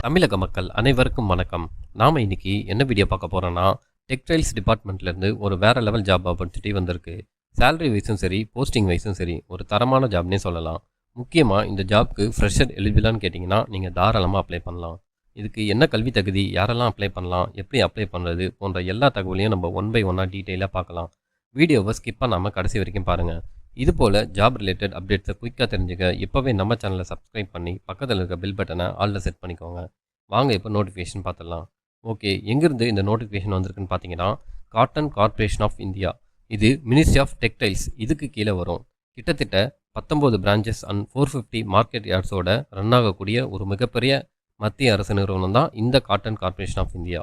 தமிழக மக்கள் அனைவருக்கும் வணக்கம். நாம் இன்னைக்கு என்ன வீடியோ பார்க்க போகிறோன்னா, டெக்ஸ்டைல்ஸ் டிபார்ட்மெண்ட்லேருந்து ஒரு வேறு லெவல் ஜாப் ஆப்பர்ச்சுனிட்டி வந்திருக்கு. சேலரி வைஸும் சரி, போஸ்டிங் வைஸும் சரி, ஒரு தரமான ஜாப்னே சொல்லலாம். முக்கியமாக இந்த ஜாப்க்கு ஃப்ரெஷர் எலிஜிபிளான்னு கேட்டிங்கன்னா நீங்கள் தாராளமாக அப்ளை பண்ணலாம். இதுக்கு என்ன கல்வி தகுதி, யாரெல்லாம் அப்ளை பண்ணலாம், எப்படி அப்ளை பண்ணுறது போன்ற எல்லா தகவலையும் நம்ம ஒன் பை ஒன்னாக டீட்டெயிலாக பார்க்கலாம். வீடியோவை ஸ்கிப் பண்ணாமல் கடைசி வரைக்கும் பாருங்கள். இது போல் ஜாப் ரிலேட்டட் அப்டேட்ஸை குயிக்காக தெரிஞ்சுக்க இப்போவே நம்ம சேனலை சப்ஸ்கிரைப் பண்ணி பக்கத்தில் இருக்க பில் பட்டனை ஆலில் செட் பண்ணிக்கோங்க. வாங்க இப்போ நோட்டிஃபிகேஷன் பார்த்துடலாம். ஓகே, எங்கேருந்து இந்த நோட்டிஃபிகேஷன் வந்திருக்குன்னு பார்த்தீங்கன்னா, காட்டன் கார்ப்பரேஷன் ஆஃப் இந்தியா, இது மினிஸ்ட்ரி ஆஃப் டெக்ஸ்டைல்ஸ் இதுக்கு கீழே வரும். கிட்டத்தட்ட 19 பிரான்ச்சஸ் அண்ட் 450 மார்க்கெட் யார்ட்ஸோட ரன் ஆகக்கூடிய ஒரு மிகப்பெரிய மத்திய அரசு நிறுவனம் தான் இந்த காட்டன் கார்ப்பரேஷன் ஆஃப் இந்தியா.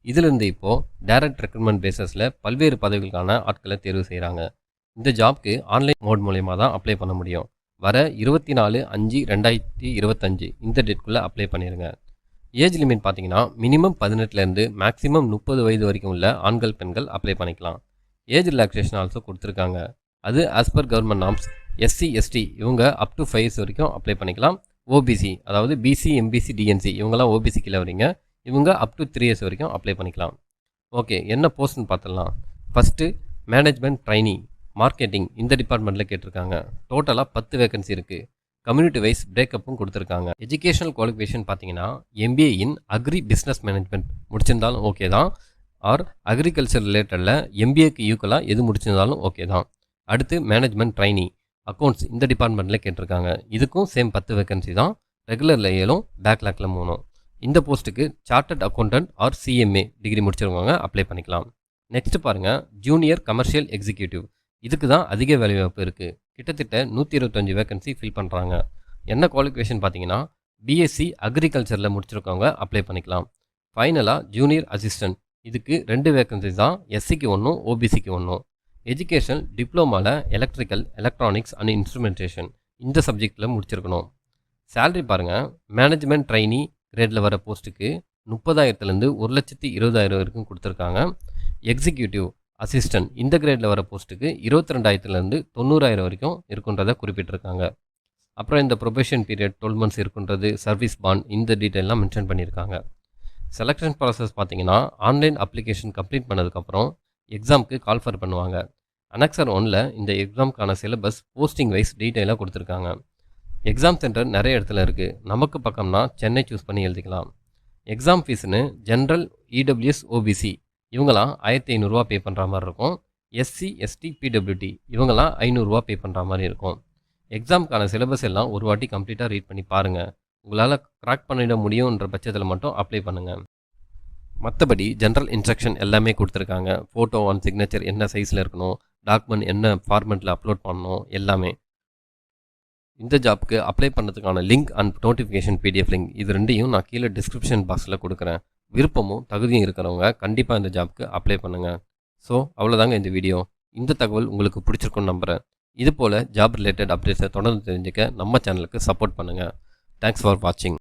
இதிலிருந்து இப்போது டைரக்ட் ரெக்ரூட்மெண்ட் பேசஸில் பல்வேறு பதவிகளுக்கான ஆட்களை தேர்வு செய்கிறாங்க. இந்த ஜாப்க்கு ஆன்லைன் மோட் மூலயமா தான் அப்ளை பண்ண முடியும். வர 24/5/2025 இந்த டேட்குள்ளே அப்ளை பண்ணிடுங்க. ஏஜ் லிமிட் பார்த்தீங்கன்னா மினிமம் 18லேருந்து மேக்ஸிமம் 30 வயது வரைக்கும் உள்ள ஆண்கள் பெண்கள் அப்ளை பண்ணிக்கலாம். ஏஜ் ரிலாக்ஸேஷன் ஆல்சோ கொடுத்துருக்காங்க. அது as per government norms. SC ST இவங்க அப் டு 5 இயர்ஸ் வரைக்கும் அப்ளை பண்ணிக்கலாம். ஓபிசி அதாவது பிசி எம்பிசி டிஎன்சி இவங்கெல்லாம் ஓபிசி கீழே வரீங்க, இவங்க அப் டு 3 இயர்ஸ் வரைக்கும் அப்ளை பண்ணிக்கலாம். ஓகே, என்ன போஸ்ட்னு பார்த்துடலாம். ஃபஸ்ட்டு மேனேஜ்மெண்ட் ட்ரைனி மார்க்கெட்டிங் இந்த டிபார்ட்மெண்ட்டில் கேட்டிருக்காங்க. டோட்டலாக 10 வேகன்சி இருக்குது. கம்யூனிட்டி வைஸ் பிரேக்கப்பும் கொடுத்துருக்காங்க. எஜுகேஷனல் குவாலிஃபிகேஷன் பார்த்தீங்கன்னா MBA in agri business management முடிச்சிருந்தாலும் ஓகே தான், ஆர் அக்ரிகல்ச்சர் ரிலேட்டடில் எம்பிஏக்கு ஈக்குவலாக எது முடிச்சிருந்தாலும் ஓகே தான். அடுத்து மேனேஜ்மெண்ட் ட்ரைனி அக்கௌண்ட்ஸ் இந்த டிபார்ட்மெண்ட்டில் கேட்டிருக்காங்க. இதுக்கும் சேம் 10 வேகன்சி தான். ரெகுலரில் 7, பேக்லாக்ல 3. இந்த போஸ்ட்டுக்கு chartered accountant or CMA degree முடிச்சிருக்கவங்க அப்ளை பண்ணிக்கலாம். நெக்ஸ்ட் பாருங்கள், ஜூனியர் கமர்ஷியல் எக்ஸிக்யூட்டிவ். இதுக்கு தான் அதிக வேலைவாய்ப்பு இருக்குது. கிட்டத்தட்ட 125 வேகன்சி ஃபில் பண்ணுறாங்க. என்ன குவாலிஃபிகேஷன் பார்த்தீங்கன்னா பிஎஸ்சி அக்ரிகல்ச்சரில் முடிச்சிருக்கவங்க அப்ளை பண்ணிக்கலாம். ஃபைனலாக ஜூனியர் அசிஸ்டன்ட், இதுக்கு 2 வேகன்சி தான். எஸ்சிக்கு 1, ஓபிசிக்கு 1. எஜுகேஷன் டிப்ளமாவில் எலக்ட்ரிக்கல், எலக்ட்ரானிக்ஸ் அண்ட் இன்ஸ்ட்ருமெண்டேஷன் இந்த சப்ஜெக்டில் முடிச்சிருக்கணும். சேலரி பாருங்கள், மேனேஜ்மெண்ட் ட்ரைனி கிரேடில் வர போஸ்ட்டுக்கு 30,000லேருந்து 1,20,000 வரைக்கும் கொடுத்துருக்காங்க. எக்ஸிக்யூட்டிவ் அசிஸ்டன்ட் இந்த கிரேடில் வர போஸ்ட்டுக்கு 22,000லேருந்து 90,000 வரைக்கும் இருக்குன்றதை குறிப்பிட்டிருக்காங்க. அப்புறம் இந்த ப்ரொபேஷன் பீரியட் 12 months இருக்குன்றது, சர்வீஸ் பாண்ட் இந்த டீட்டெயிலாம் மென்ஷன் பண்ணியிருக்காங்க. செலெக்ஷன் ப்ராசஸ் பார்த்தீங்கன்னா ஆன்லைன் அப்ளிகேஷன் கம்ப்ளீட் பண்ணதுக்கப்புறம் எக்ஸாமுக்கு கால்ஃபர் பண்ணுவாங்க. அனெக்சர் 1ல் இந்த எக்ஸாமுக்கான சிலபஸ் போஸ்டிங் வைஸ் டீட்டெயிலாக கொடுத்துருக்காங்க. எக்ஸாம் சென்டர் நிறைய இடத்துல இருக்குது. நமக்கு பக்கம்னா சென்னை சூஸ் பண்ணி எழுதிக்கலாம். எக்ஸாம் ஃபீஸ்னு ஜென்ரல், இடபிள்யூஎஸ், ஓபிசி இவங்களாம் 1,500 ரூபா பே பண்ணுற மாதிரி இருக்கும். எஸ்சி எஸ்டி பிடபிள்யூடி இவங்களாம் 500 ரூபா பே பண்ணுற மாதிரி இருக்கும். எக்ஸாமுக்கான சிலபஸ் எல்லாம் ஒரு வாட்டி கம்ப்ளீட்டாக ரீட் பண்ணி பாருங்கள். உங்களால் கிராக் பண்ணிட முடியுன்ற பட்சத்தில் மட்டும் அப்ளை பண்ணுங்கள். மற்றபடி ஜென்ரல் இன்ஸ்ட்ரக்ஷன் எல்லாமே கொடுத்துருக்காங்க. ஃபோட்டோ அண்ட் சிக்னேச்சர் என்ன சைஸில் இருக்கணும், டாக்குமெண்ட் என்ன ஃபார்மெட்டில் அப்லோட் பண்ணணும், எல்லாமே. இந்த ஜாப்க்கு அப்ளை பண்ணுறதுக்கான link and notification PDF link இது ரெண்டையும் நான் கீழே டிஸ்கிரிப்ஷன் பாக்ஸில் கொடுக்குறேன். விருப்பமும் தகுதியும் இருக்கிறவங்க கண்டிப்பாக இந்த ஜாப்க்கு அப்ளை பண்ணுங்கள். ஸோ அவ்வளோதாங்க இந்த வீடியோ. இந்த தகவல் உங்களுக்கு பிடிச்சிருக்குன்னு நம்புகிறேன். இது போல் ஜாப் ரிலேட்டட் அப்டேட்ஸை தொடர்ந்து தெரிஞ்சுக்க நம்ம சேனலுக்கு சப்போர்ட் பண்ணுங்கள். தேங்க்ஸ் ஃபார் வாட்சிங்.